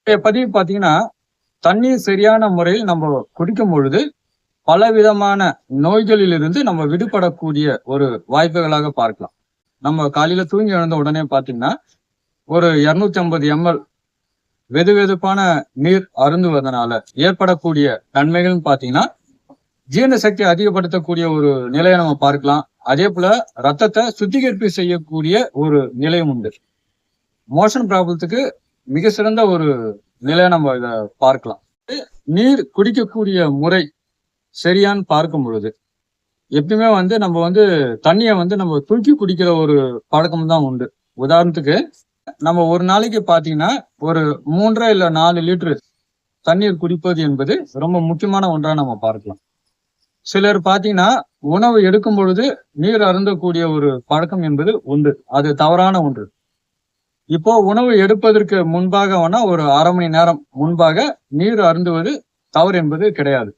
பதிவு பாத்தீங்கன்னா, தண்ணீர் சரியான முறையில் நம்ம குடிக்கும் பொழுது, பலவிதமான நோய்களிலிருந்து நம்ம விடுபடக்கூடிய ஒரு வாய்ப்புகளாக பார்க்கலாம். நம்ம காலையில தூங்கி எழுந்த உடனே பாத்தீங்கன்னா, ஒரு 250 எம்எல் வெதுவெதுப்பான நீர் அருந்துவதனால ஏற்படக்கூடிய நன்மைகள்னு பாத்தீங்கன்னா, ஜீரண சக்தியை அதிகப்படுத்தக்கூடிய ஒரு நிலையை நம்ம பார்க்கலாம். அதே போல ரத்தத்தை சுத்திகரிப்பு செய்யக்கூடிய ஒரு நிலையும் உண்டு. மோஷன் ப்ராப்ளத்துக்கு மிக சிறந்த ஒரு நிலையை நம்ம இத பார்க்கலாம். நீர் குடிக்கக்கூடிய முறை சரியான்னு பார்க்கும் பொழுது, எப்பயுமே நம்ம தண்ணிய நம்ம தூக்கி குடிக்கிற ஒரு பழக்கம் தான் உண்டு. உதாரணத்துக்கு, நம்ம ஒரு நாளைக்கு பாத்தீங்கன்னா, ஒரு 3 இல்ல 4 லிட்டர் தண்ணீர் குடிப்பது என்பது ரொம்ப முக்கியமான ஒன்றா நம்ம பார்க்கலாம். சிலர் பாத்தீங்கன்னா, உணவு எடுக்கும் பொழுது நீர் அருந்தக்கூடிய ஒரு பழக்கம் என்பது உண்டு. அது தவறான ஒன்று. இப்போ உணவு எடுப்பதற்கு முன்பாக வேணா ஒரு 1/2 மணி நேரம் முன்பாக நீர் அருந்துவது தவறு என்பது கிடையாது.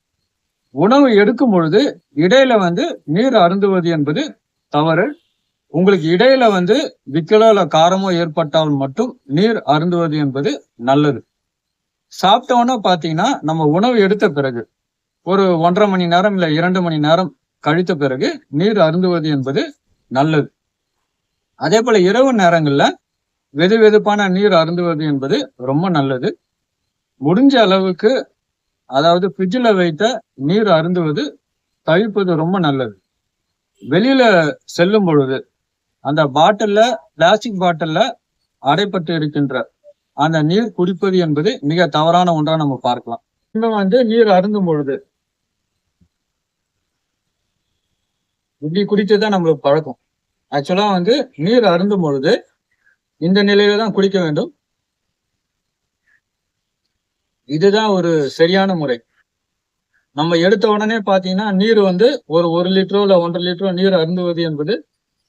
உணவு எடுக்கும் பொழுது இடையில நீர் அருந்துவது என்பது தவறு. உங்களுக்கு இடையில விக்கலோ இல்ல காரமோ ஏற்பட்டால் மட்டும் நீர் அருந்துவது என்பது நல்லது. சாப்பிட்டோன்னா பாத்தீங்கன்னா, நம்ம உணவு எடுத்த பிறகு ஒரு 1/2 மணி நேரம் இல்ல 2 மணி நேரம் கழித்த பிறகு நீர் அருந்துவது என்பது நல்லது. அதே போல இரவு நேரங்கள்ல வெதுவெதுப்பான நீர் அருந்துவது என்பது ரொம்ப நல்லது. முடிஞ்ச அளவுக்கு அதாவது ஃப்ரிட்ஜ்ல வைத்த நீர் அருந்துவது தவிர்ப்பது ரொம்ப நல்லது. வெளியில செல்லும் பொழுது அந்த பிளாஸ்டிக் பாட்டில்ல அடைப்பட்டு இருக்கின்ற அந்த நீர் குடிப்பது என்பது மிக தவறான ஒன்றா நம்ம பார்க்கலாம். இன்னும் நீர் அருந்தும் பொழுது இப்படி குடித்துதான் நம்மளுக்கு பழக்கம். ஆக்சுவலா நீர் அருந்தும் பொழுது இந்த நிலையில தான் குடிக்க வேண்டும். இதுதான் ஒரு சரியான முறை. நம்ம எடுத்த உடனே பாத்தீங்கன்னா நீர் ஒரு 1 லிட்டரோ இல்ல 1.5 லிட்டரோ நீர் அருந்துவது என்பது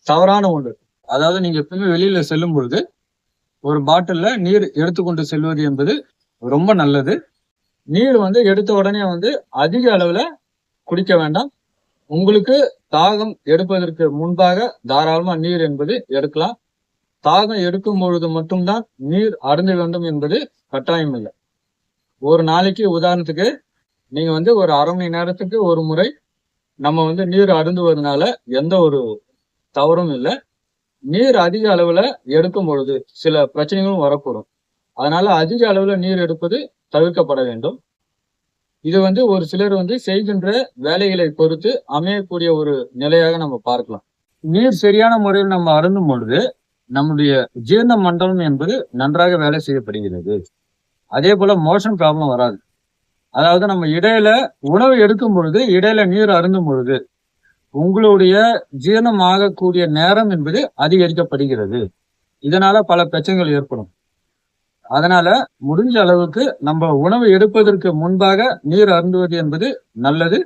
தவறான ஒன்று. அதாவது நீங்க எப்பவுமே வெளியில செல்லும் பொழுது ஒரு பாட்டில்ல நீர் எடுத்துக்கொண்டு செல்வது என்பது ரொம்ப நல்லது. நீர் எடுத்த உடனே அதிக அளவுல குடிக்க வேண்டாம். உங்களுக்கு தாகம் எடுப்பதற்கு முன்பாக தாராளமா நீர் என்பது எடுக்கலாம். தாகம் எடுக்கும் பொழுது மட்டும்தான் நீர் அருந்த வேண்டும் என்பது கட்டாயம் இல்லை. ஒரு நாளைக்கு உதாரணத்துக்கு நீங்க ஒரு 1/2 மணி நேரத்துக்கு ஒரு முறை நம்ம நீர் அருந்துவதனால எந்த ஒரு தவறும் இல்லை. நீர் அதிக அளவுல எடுக்கும் பொழுது சில பிரச்சனைகளும் வரக்கூடும். அதனால அதிக அளவுல நீர் எடுப்பது தவிர்க்கப்பட வேண்டும். இது ஒரு சிலர் செய்கின்ற வேலைகளை பொறுத்து அமையக்கூடிய ஒரு நிலையாக நம்ம பார்க்கலாம். நீர் சரியான முறையில் நம்ம அருந்தும் பொழுது நம்முடைய ஜீரண மண்டலம் என்பது நன்றாக வேலை செய்யப்படுகிறது. அதே போல மோஷன் ப்ராப்ளம் வராது. அதாவது நம்ம இடையில உணவு எடுக்கும் பொழுது இடையில நீர் அருந்தும் பொழுது உங்களுடைய ஜீரணம் ஆகக்கூடிய நேரம் என்பது அதிகரிக்கப்படுகிறது. இதனால பல பிரச்சனைகள் ஏற்படும். அதனால முடிஞ்ச அளவுக்கு நம்ம உணவு எடுப்பதற்கு முன்பாக நீர் அருந்துவது என்பது நல்லது.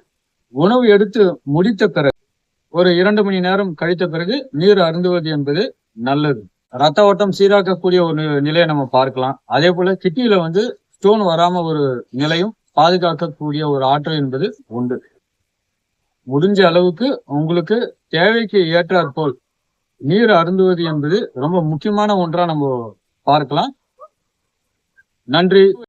உணவு எடுத்து முடித்த பிறகு ஒரு 2 மணி நேரம் கழித்த பிறகு நீர் அருந்துவது என்பது நல்லது. ரத்த ஓட்டம் சீராக்கக்கூடிய ஒரு நிலையை நம்ம பார்க்கலாம். அதே போல கிட்னியில ஸ்டோன் வராம ஒரு நிலையும் பாதுகாக்கக்கூடிய ஒரு ஆற்றல் என்பது உண்டு. முடிஞ்ச அளவுக்கு உங்களுக்கு தேவைக்கு ஏற்றாற்போல் நீர் அருந்துவது என்பது ரொம்ப முக்கியமான ஒன்றா நம்ம பார்க்கலாம். நன்றி.